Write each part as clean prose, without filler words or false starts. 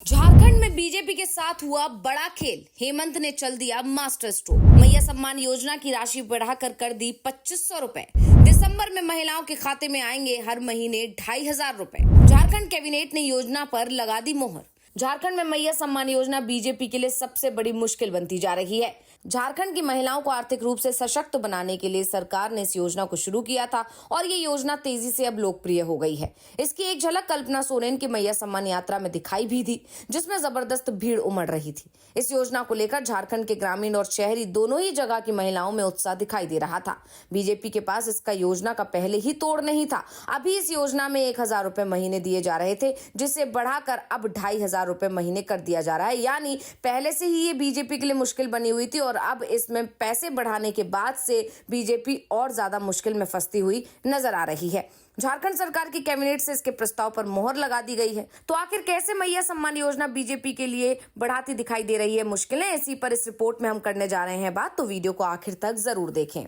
झारखंड में बीजेपी के साथ हुआ बड़ा खेल। हेमंत ने चल दिया मास्टर स्ट्रोक। मैया सम्मान योजना की राशि बढ़ाकर कर दी 2500 रुपए। दिसंबर में महिलाओं के खाते में आएंगे हर महीने 2500 रुपए। झारखंड कैबिनेट ने योजना पर लगा दी मोहर। झारखंड में मैया सम्मान योजना बीजेपी के लिए सबसे बड़ी मुश्किल बनती जा रही है। झारखंड की महिलाओं को आर्थिक रूप से सशक्त बनाने के लिए सरकार ने इस योजना को शुरू किया था और ये योजना तेजी से अब लोकप्रिय हो गई है। इसकी एक झलक कल्पना सोरेन की मैया सम्मान यात्रा में दिखाई भी थी, जिसमें जबरदस्त भीड़ उमड़ रही थी। इस योजना को लेकर झारखंड के ग्रामीण और शहरी दोनों ही जगह की महिलाओं में उत्साह दिखाई दे रहा था। बीजेपी के पास इसका योजना का पहले ही तोड़ नहीं था। अभी इस योजना में 1000 रुपए महीने दिए जा रहे थे, जिसे बढ़ाकर अब 2500 रुपए महीने कर दिया जा रहा है। यानी पहले से ही ये बीजेपी के लिए मुश्किल बनी हुई थी और अब इसमें पैसे बढ़ाने के बाद से बीजेपी और ज्यादा मुश्किल में फंसती हुई नजर आ रही है। झारखंड सरकार की कैबिनेट से इसके प्रस्ताव पर मोहर लगा दी गई है। तो आखिर कैसे मैया सम्मान योजना बीजेपी के लिए बढ़ाती दिखाई दे रही है मुश्किलें, इसी पर इस रिपोर्ट में हम करने जा रहे हैं बात। तो वीडियो को आखिर तक जरूर देखें।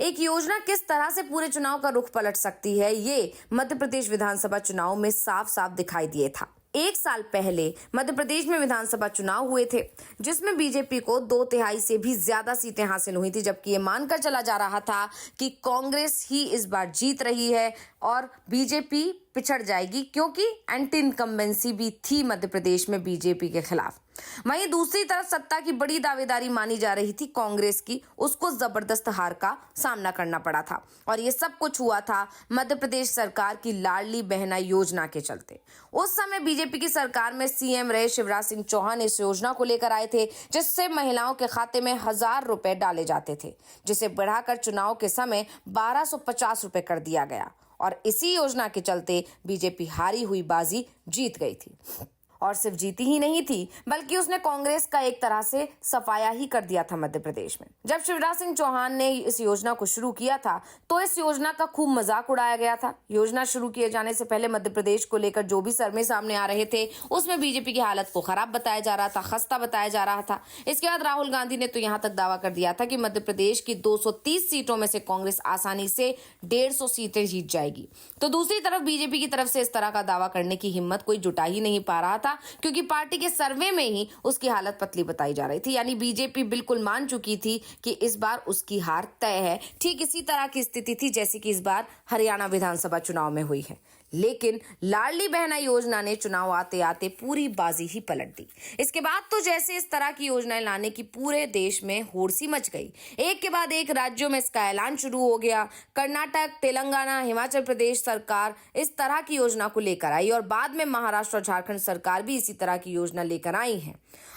एक योजना किस तरह से पूरे चुनाव का रुख पलट सकती है, ये मध्य प्रदेश विधानसभा चुनाव में साफ साफ दिखाई दिए था। एक साल पहले मध्य प्रदेश में विधानसभा चुनाव हुए थे, जिसमें बीजेपी को 2/3 से भी ज्यादा सीटें हासिल हुई थी, जबकि ये मानकर चला जा रहा था कि कांग्रेस ही इस बार जीत रही है और बीजेपी पिछड़ जाएगी, क्योंकि एंटी इनकम्बेंसी भी थी मध्य प्रदेश में बीजेपी के खिलाफ। वहीं दूसरी तरफ सत्ता की बड़ी दावेदारी मानी जा रही थी कांग्रेस की, उसको जबरदस्त हार का सामना करना पड़ा था और ये सब कुछ हुआ था मध्य प्रदेश सरकार की लाडली बहना योजना के चलते। उस समय बीजेपी की सरकार में सीएम रहे शिवराज सिंह चौहान इस योजना को लेकर आए थे, जिससे महिलाओं के खाते में 1000 रुपए डाले जाते थे, जिसे बढ़ाकर चुनाव के समय 1250 रुपए कर दिया गया और इसी योजना के चलते बीजेपी हारी हुई बाजी जीत गई थी। और सिर्फ जीती ही नहीं थी, बल्कि उसने कांग्रेस का एक तरह से सफाया ही कर दिया था मध्य प्रदेश में। जब शिवराज सिंह चौहान ने इस योजना को शुरू किया था तो इस योजना का खूब मजाक उड़ाया गया था। योजना शुरू किए जाने से पहले मध्य प्रदेश को लेकर जो भी सर्वे सामने आ रहे थे, उसमें बीजेपी की हालत को खराब बताया जा रहा था, खस्ता बताया जा रहा था। इसके बाद राहुल गांधी ने तो यहां तक दावा कर दिया था कि मध्य प्रदेश की 230 सीटों में से कांग्रेस आसानी से 150 सीटें जीत जाएगी। तो दूसरी तरफ बीजेपी की तरफ से इस तरह का दावा करने की हिम्मत कोई जुटा ही नहीं पा रहा था, क्योंकि पार्टी के सर्वे में ही उसकी हालत पतली बताई जा रही थी। यानी बीजेपी बिल्कुल मान चुकी थी कि इस बार उसकी हार तय है। ठीक इसी तरह की स्थिति थी जैसी कि इस बार हरियाणा विधानसभा चुनाव में हुई है। लेकिन लाडली बहना योजना ने चुनाव आते आते पूरी बाजी ही पलट दी। इसके बाद तो जैसे इस तरह की योजनाएं लाने की पूरे देश में होड़ सी मच गई। एक के बाद एक राज्यों में इसका ऐलान शुरू हो गया। कर्नाटक, तेलंगाना, हिमाचल प्रदेश सरकार इस तरह की योजना को लेकर आई और बाद में महाराष्ट्र और झारखंड सरकार भी इसी तरह की योजना लेकर आई है।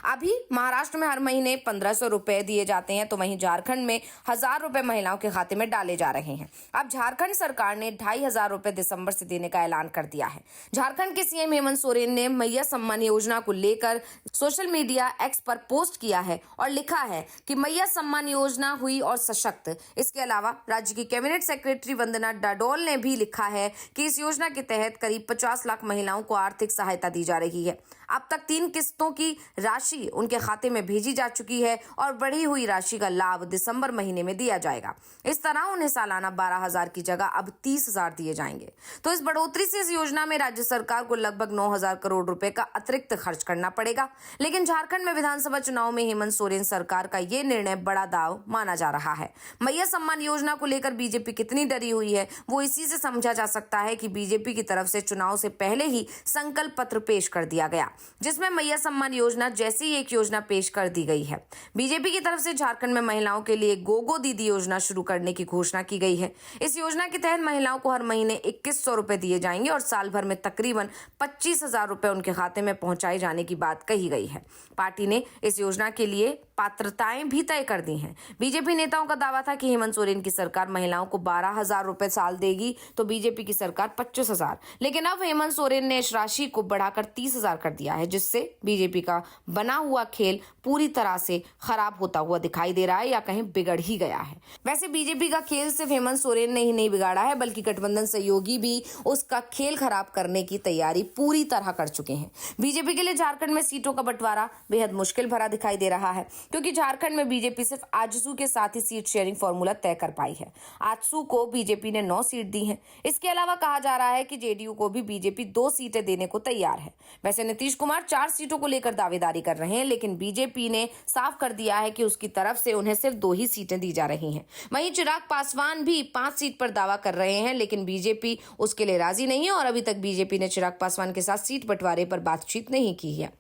अभी महाराष्ट्र में हर महीने 1500 रुपए दिए जाते हैं, तो वहीं झारखंड में 1000 रुपए महिलाओं के खाते में डाले जा रहे हैं। अब झारखंड सरकार ने 2500 रुपए दिसंबर से देने का ऐलान कर दिया है। झारखंड के सीएम हेमंत सोरेन ने मैया सम्मान योजना को लेकर सोशल मीडिया एक्स पर पोस्ट किया है और लिखा है कि मैया सम्मान योजना हुई और सशक्त। इसके अलावा राज्य की कैबिनेट सेक्रेटरी वंदना डाडोल ने भी लिखा है कि इस योजना के तहत करीब 50 लाख महिलाओं को आर्थिक सहायता दी जा रही है। अब तक 3 किस्तों की राशि उनके खाते में भेजी जा चुकी है और बढ़ी हुई राशि का लाभ दिसंबर महीने में दिया जाएगा। इस तरह उन्हें सालाना 12,000 की जगह अब 30,000 दिए जाएंगे। तो इस बढ़ोतरी से इस योजना में राज्य सरकार को लगभग 9,000 करोड़ रुपए का अतिरिक्त खर्च करना पड़ेगा। लेकिन झारखंड में विधानसभा चुनाव में हेमंत सोरेन सरकार का ये निर्णय बड़ा दाव माना जा रहा है। मैया सम्मान योजना को लेकर बीजेपी कितनी डरी हुई है, वो इसी से समझा जा सकता है कि बीजेपी की तरफ से चुनाव से पहले ही संकल्प पत्र पेश कर दिया गया, जिसमें मैया सम्मान योजना जैसी एक योजना पेश कर दी गई है। बीजेपी की तरफ से झारखंड में महिलाओं के लिए गोगो दीदी योजना शुरू करने की घोषणा की गई है। इस योजना के तहत महिलाओं को हर महीने 2100 रुपए दिए जाएंगे और साल भर में तकरीबन 25,000 रुपए उनके खाते में पहुंचाए जाने की बात कही गई है। पार्टी ने इस योजना के लिए पात्रताएं भी तय कर दी हैं। बीजेपी नेताओं का दावा था कि हेमंत सोरेन की सरकार महिलाओं को 12,000 रुपए साल देगी, तो बीजेपी की सरकार 25,000। लेकिन अब हेमंत सोरेन ने इस राशि को बढ़ाकर 30,000 कर दिया है, जिससे बीजेपी का बना हुआ खेल पूरी तरह से खराब होता हुआ दिखाई दे रहा है या कहीं बिगड़ ही गया है। वैसे बीजेपी का खेल सिर्फ हेमंत सोरेन ने ही नहीं बिगाड़ा है, बल्कि गठबंधन सहयोगी भी उसका खेल खराब करने की तैयारी पूरी तरह कर चुके हैं। बीजेपी के लिए झारखंड में सीटों का बंटवारा बेहद मुश्किल भरा दिखाई दे रहा है। क्योंकि झारखंड में बीजेपी सिर्फ आजसू के साथ ही सीट शेयरिंग फॉर्मूला तय कर पाई है। आजसू को बीजेपी ने 9 सीट दी है। इसके अलावा कहा जा रहा है कि जेडीयू को भी बीजेपी 2 सीटें देने को तैयार है। वैसे नीतीश कुमार 4 सीटों को लेकर दावेदारी कर रहे हैं, लेकिन बीजेपी ने साफ कर दिया है कि उसकी तरफ से उन्हें सिर्फ 2 ही सीटें दी जा रही हैं। वहीं चिराग पासवान भी 5 सीट पर दावा कर रहे हैं, लेकिन बीजेपी उसके लिए राजी नहीं है और अभी तक बीजेपी ने चिराग पासवान के साथ सीट बंटवारे पर बातचीत नहीं की है।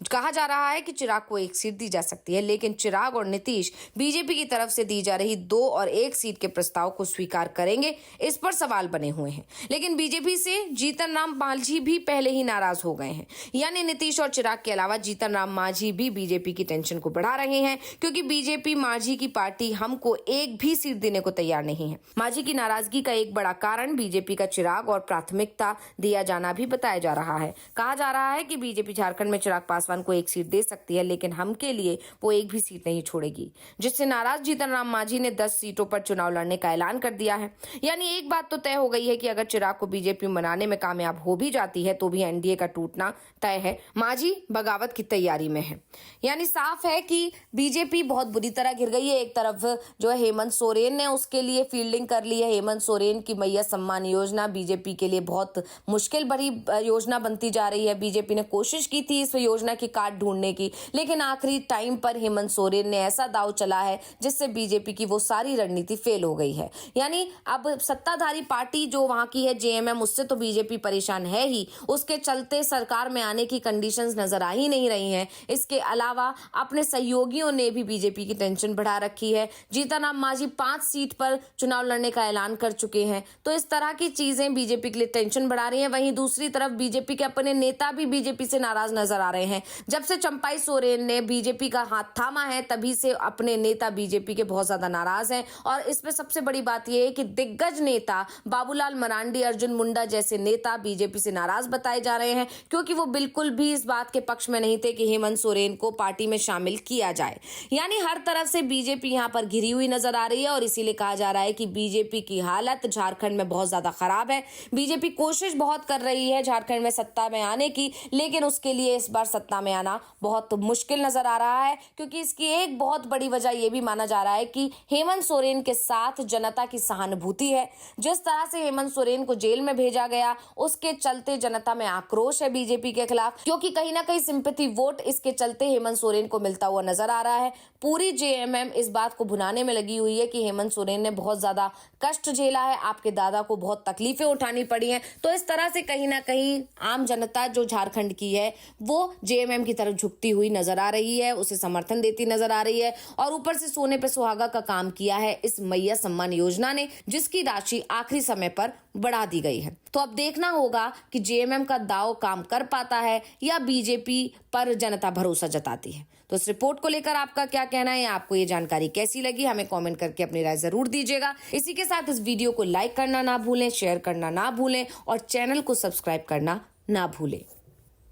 कहा जा रहा है कि चिराग को 1 सीट दी जा सकती है, लेकिन चिराग और नीतीश बीजेपी की तरफ से दी जा रही 2 और 1 सीट के प्रस्ताव को स्वीकार करेंगे, इस पर सवाल बने हुए हैं। लेकिन बीजेपी से जीतन राम मांझी भी पहले ही नाराज हो गए हैं। यानी नीतीश और चिराग के अलावा जीतन राम मांझी भी बीजेपी की टेंशन को बढ़ा रहे हैं, क्योंकि बीजेपी मांझी की पार्टी हमको 1 भी सीट देने को तैयार नहीं है। मांझी की नाराजगी का एक बड़ा कारण बीजेपी का चिराग और प्राथमिकता दिया जाना भी बताया जा रहा है। कहा जा रहा है कि बीजेपी झारखंड में चिराग पासवान को 1 सीट दे सकती है, लेकिन हम के लिए वो 1 भी सीट नहीं छोड़ेगी, जिससे नाराज जीतन राम मांझी ने 10 सीटों पर चुनाव लड़ने का ऐलान कर दिया है। यानी एक बात तो तय हो गई है कि अगर चिराग को बीजेपी मनाने में कामयाब हो भी जाती है तो भी एनडीए का टूटना तय है। मांझी बगावत की तैयारी में है। यानी साफ है कि बीजेपी बहुत बुरी तरह गिर गई है। एक तरफ जो है हेमंत सोरेन ने उसके लिए फील्डिंग कर ली है। हेमंत सोरेन की मैया सम्मान योजना बीजेपी के लिए बहुत मुश्किल भरी योजना बनती जा रही है। बीजेपी ने कोशिश की थी इस योजना की काट ढूंढने की, लेकिन आखिरी टाइम पर हेमंत सोरेन ने ऐसा दांव चला है जिससे बीजेपी की वो सारी रणनीति फेल हो गई है। यानी अब सत्ताधारी पार्टी जो वहां की है जेएमएम, उससे तो बीजेपी परेशान है ही, उसके चलते सरकार में आने की कंडीशंस नजर आ ही नहीं रही हैं। इसके अलावा अपने सहयोगियों ने भी बीजेपी की टेंशन बढ़ा रखी है। जीतन राम मांझी 5 सीट पर चुनाव लड़ने का ऐलान कर चुके हैं, तो इस तरह की चीजें बीजेपी के लिए टेंशन बढ़ा रही हैं। वहीं दूसरी तरफ बीजेपी के अपने नेता भी बीजेपी से नाराज नजर आ रहे हैं। जब से चंपाई सोरेन ने बीजेपी का हाथ थामा है, तभी से अपने नेता बीजेपी के बहुत ज्यादा नाराज हैं। और इसमें सबसे बड़ी बात यह है कि दिग्गज नेता बाबूलाल मरांडी, अर्जुन मुंडा जैसे नेता बीजेपी से नाराज बताए जा रहे हैं, क्योंकि वो बिल्कुल भी इस बात के पक्ष में नहीं थे कि हेमंत सोरेन को पार्टी में शामिल किया जाए। यानी हर तरफ से बीजेपी यहां पर घिरी हुई नजर आ रही है और इसीलिए कहा जा रहा है कि बीजेपी की हालत झारखंड में बहुत ज्यादा खराब है। बीजेपी कोशिश बहुत कर रही है झारखंड में सत्ता में आने की, लेकिन उसके लिए इस बार सत्ता में आना बहुत मुश्किल नजर आ रहा है, क्योंकि इसकी एक बहुत बड़ी वजह यह भी माना जा रहा है कि हेमंत सोरेन के साथ जनता की सहानुभूति है। जिस तरह से हेमंत सोरेन को जेल में भेजा गया, उसके चलते जनता में आक्रोश है बीजेपी के खिलाफ, क्योंकि कहीं ना कहीं सिंपैथी वोट इसके चलते हेमंत सोरेन को मिलता हुआ नजर आ रहा है। पूरी जेएमएम इस बात को भुनाने में लगी हुई है कि हेमंत सोरेन ने बहुत ज्यादा कष्ट झेला है, आपके दादा को बहुत तकलीफें उठानी पड़ी हैं। तो इस तरह से कहीं ना कहीं आम जनता जो झारखंड की है वो जेएमएम की तरफ झुकती हुई नजर आ रही है, उसे समर्थन देती नजर आ रही है। और ऊपर से सोने पे सुहागा का काम किया है इस मैया सम्मान योजना ने, जिसकी राशि आखिरी समय पर बढ़ा दी गई है। तो अब देखना होगा कि जेएमएम का दांव काम कर पाता है या बीजेपी पर जनता भरोसा जताती है। तो इस रिपोर्ट को लेकर आपका क्या कहना है, आपको ये जानकारी कैसी लगी, हमें कमेंट करके अपनी राय जरूर दीजिएगा। इसी के साथ इस वीडियो को लाइक करना ना भूलें, शेयर करना ना भूलें और चैनल को सब्सक्राइब करना ना भूलें।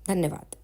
धन्यवाद।